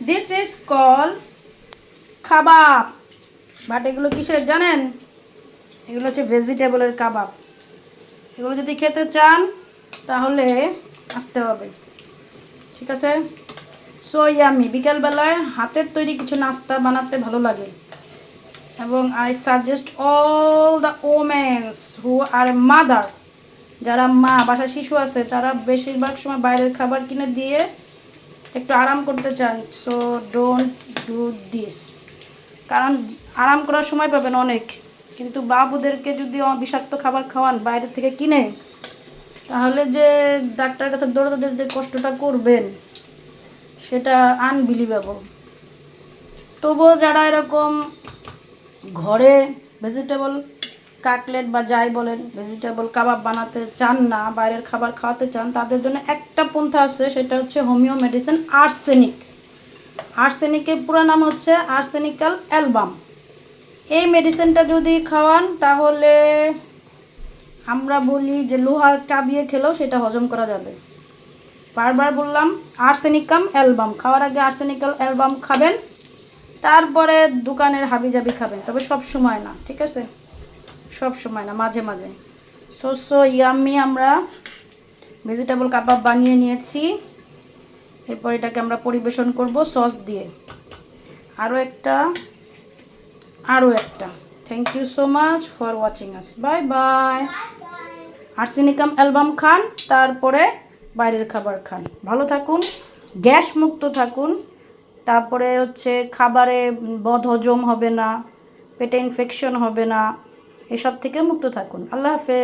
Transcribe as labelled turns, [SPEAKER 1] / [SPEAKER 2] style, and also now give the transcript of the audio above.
[SPEAKER 1] This is call kebab. But এগুলো কিসের জানেন? এগুলো হচ্ছে ভেজিটেবলের কাবাব। এগুলো যদি খেতে চান তাহলে আসতে হবে, ঠিক আছে? So yummy. বিকেলবেলায় হাতের তৈরি কিছু নাস্তা বানাতে ভালো লাগে, এবং I suggest all the womens who are a mother, যারা মা, বাসায় শিশু আছে, তারা বেশিরভাগ সময় বাইরের খাবার কিনে দিয়ে একটু আরাম করতে চান। So don't do this. কারণ আরাম করার সময় পাবেন অনেক, কিন্তু বাবুদেরকে যদি বিষাক্ত খাবার খাওয়ান বাইরে থেকে কিনে, তাহলে যে ডাক্তারের কাছে দৌড়াতে যে কষ্টটা করবেন সেটা আনবিলিভেবল। তবুও যারা এরকম ঘরে ভেজিটেবল কাটলেট বা যাই বলেন ভেজিটেবল কাবাব বানাতে চান না, বাইরের খাবার খাওয়াতে চান, তাদের জন্য একটা পন্থা আছে, সেটা হচ্ছে হোমিও মেডিসিন আর্সেনিক। আর্সেনিকের পুরো নাম হচ্ছে আর্সেনিক্যাল অ্যালবাম। এই মেডিসিনটা যদি খাওয়ান তাহলে আমরা বলি যে লোহা চাবিয়ে খেলেও সেটা হজম করা যাবে। বারবার বললাম আর্সেনিকাম অ্যালবাম। খাওয়ার আগে আর্সেনিক্যাল অ্যালবাম খাবেন, তারপরে দোকানের হাবিজাবি খাবেন, তবে সব সময় না, ঠিক আছে? সব সময় না, মাঝে মাঝে। সো ইয়াম্মি আমরা ভেজিটেবল কাবাব বানিয়ে নিয়েছি। এরপর এটাকে আমরা পরিবেশন করব সস দিয়ে। আরও একটা। Thank you so much for watching us. Bye bye. Arsenicum album খান, তারপরে বাইরের খাবার খান। ভালো থাকুন, গ্যাস মুক্ত থাকুন, তারপরে হচ্ছে খাবারে বদহজম হবে না, পেটে ইনফেকশন হবে না, এসব থেকে মুক্ত থাকুন। আল্লাহ হাফেজ।